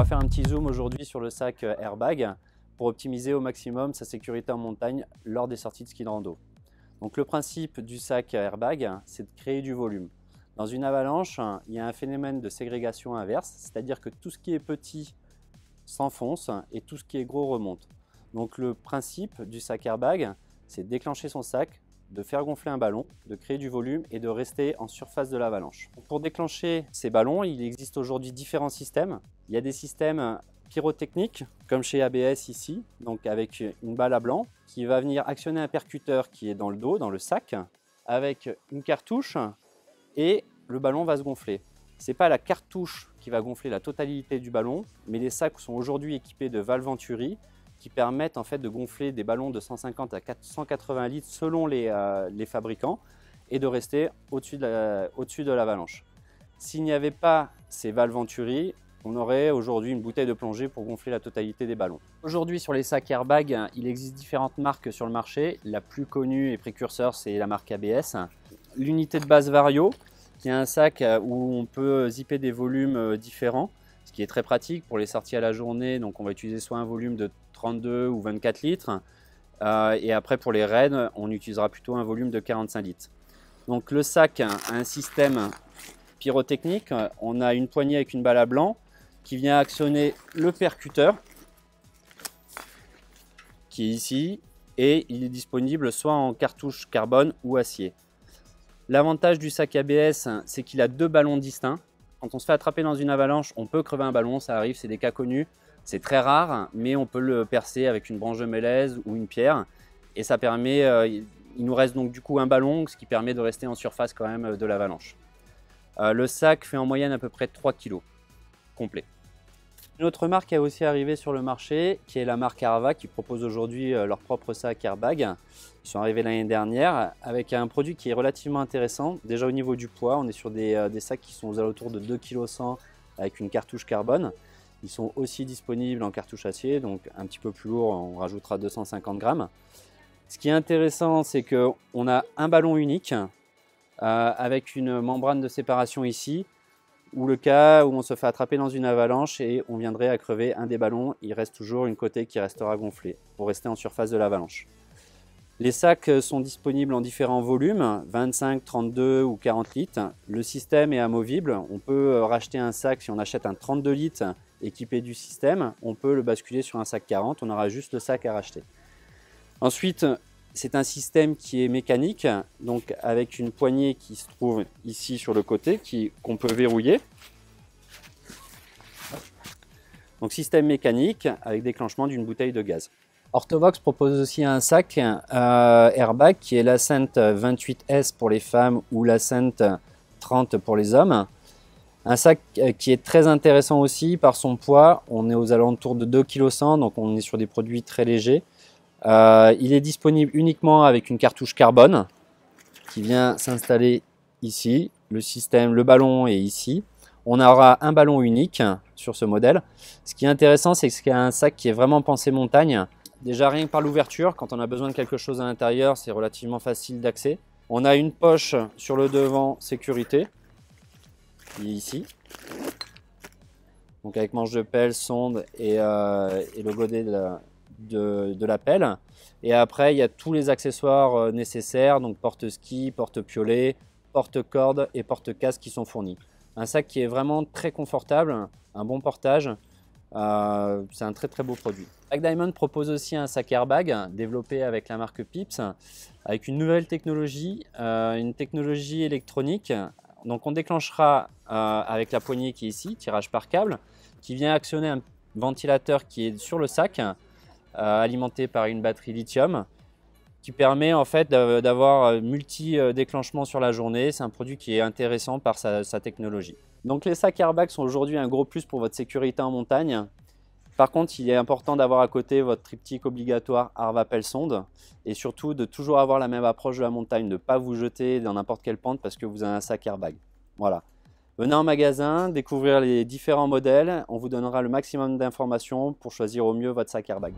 va faire un petit zoom aujourd'hui sur le sac airbag pour optimiser au maximum sa sécurité en montagne lors des sorties de ski de rando. Donc le principe du sac airbag, c'est de créer du volume. Dans une avalanche, il y a un phénomène de ségrégation inverse, c'est-à-dire que tout ce qui est petit s'enfonce et tout ce qui est gros remonte. Donc le principe du sac airbag, c'est de déclencher son sac, de faire gonfler un ballon, de créer du volume et de rester en surface de l'avalanche. Pour déclencher ces ballons, il existe aujourd'hui différents systèmes. Il y a des systèmes pyrotechniques, comme chez ABS ici, donc avec une balle à blanc, qui va venir actionner un percuteur qui est dans le dos, dans le sac, avec une cartouche et le ballon va se gonfler. Ce n'est pas la cartouche qui va gonfler la totalité du ballon, mais les sacs sont aujourd'hui équipés de valves Venturi qui permettent en fait de gonfler des ballons de 150 à 180 litres selon les fabricants et de rester au-dessus de l'avalanche. S'il n'y avait pas ces valves Venturi, on aurait aujourd'hui une bouteille de plongée pour gonfler la totalité des ballons. Aujourd'hui sur les sacs airbag, il existe différentes marques sur le marché. La plus connue et précurseur, c'est la marque ABS. L'unité de base Vario, qui est un sac où on peut zipper des volumes différents, ce qui est très pratique pour les sorties à la journée. Donc on va utiliser soit un volume de 32 ou 24 litres, et après pour les raids, on utilisera plutôt un volume de 45 litres. Donc le sac a un système pyrotechnique. On a une poignée avec une balle à blanc qui vient actionner le percuteur qui est ici, et il est disponible soit en cartouche carbone ou acier. L'avantage du sac ABS, c'est qu'il a deux ballons distincts. Quand on se fait attraper dans une avalanche, on peut crever un ballon, ça arrive, c'est des cas connus. C'est très rare, mais on peut le percer avec une branche de mélèze ou une pierre. Et ça permet, il nous reste donc du coup un ballon, ce qui permet de rester en surface quand même de l'avalanche. Le sac fait en moyenne à peu près 3 kg complet. Une autre marque est aussi arrivée sur le marché, qui est la marque Arva, qui propose aujourd'hui leur propre sac airbag. Ils sont arrivés l'année dernière avec un produit qui est relativement intéressant. Déjà au niveau du poids, on est sur des sacs qui sont aux alentours de 2,1 kg avec une cartouche carbone. Ils sont aussi disponibles en cartouche acier, donc un petit peu plus lourd, on rajoutera 250 grammes. Ce qui est intéressant, c'est qu'on a un ballon unique avec une membrane de séparation ici, ou le cas où on se fait attraper dans une avalanche et on viendrait à crever un des ballons, il reste toujours une côté qui restera gonflée pour rester en surface de l'avalanche. Les sacs sont disponibles en différents volumes, 25, 32 ou 40 litres. Le système est amovible. On peut racheter un sac, si on achète un 32 litres équipé du système, on peut le basculer sur un sac 40, on aura juste le sac à racheter. Ensuite, c'est un système qui est mécanique, donc avec une poignée qui se trouve ici sur le côté, qu'on peut verrouiller. Donc système mécanique avec déclenchement d'une bouteille de gaz. Orthovox propose aussi un sac airbag qui est l'Ascent 28S pour les femmes ou l'Ascent 30 pour les hommes. Un sac qui est très intéressant aussi par son poids. On est aux alentours de 2,1 kg, donc on est sur des produits très légers. Il est disponible uniquement avec une cartouche carbone qui vient s'installer ici. Le ballon est ici. On aura un ballon unique sur ce modèle. Ce qui est intéressant, c'est qu'il y a un sac qui est vraiment pensé montagne. Déjà rien que par l'ouverture, quand on a besoin de quelque chose à l'intérieur, c'est relativement facile d'accès. On a une poche sur le devant sécurité, qui est ici. Donc avec manche de pelle, sonde et le godet de la pelle. Et après, il y a tous les accessoires nécessaires, donc porte-ski, porte-piolet, porte-corde et porte-casque qui sont fournis. Un sac qui est vraiment très confortable, un bon portage. C'est un très beau produit. Black Diamond propose aussi un sac airbag développé avec la marque Pips, avec une nouvelle technologie, une technologie électronique. Donc on déclenchera avec la poignée qui est ici, tirage par câble, qui vient actionner un ventilateur qui est sur le sac, alimenté par une batterie lithium, qui permet en fait d'avoir multi-déclenchements sur la journée. C'est un produit qui est intéressant par sa technologie. Donc les sacs airbag sont aujourd'hui un gros plus pour votre sécurité en montagne. Par contre, il est important d'avoir à côté votre triptyque obligatoire Arva pelle sonde et surtout de toujours avoir la même approche de la montagne, de ne pas vous jeter dans n'importe quelle pente parce que vous avez un sac airbag. Voilà. Venez en magasin, découvrir les différents modèles, on vous donnera le maximum d'informations pour choisir au mieux votre sac airbag.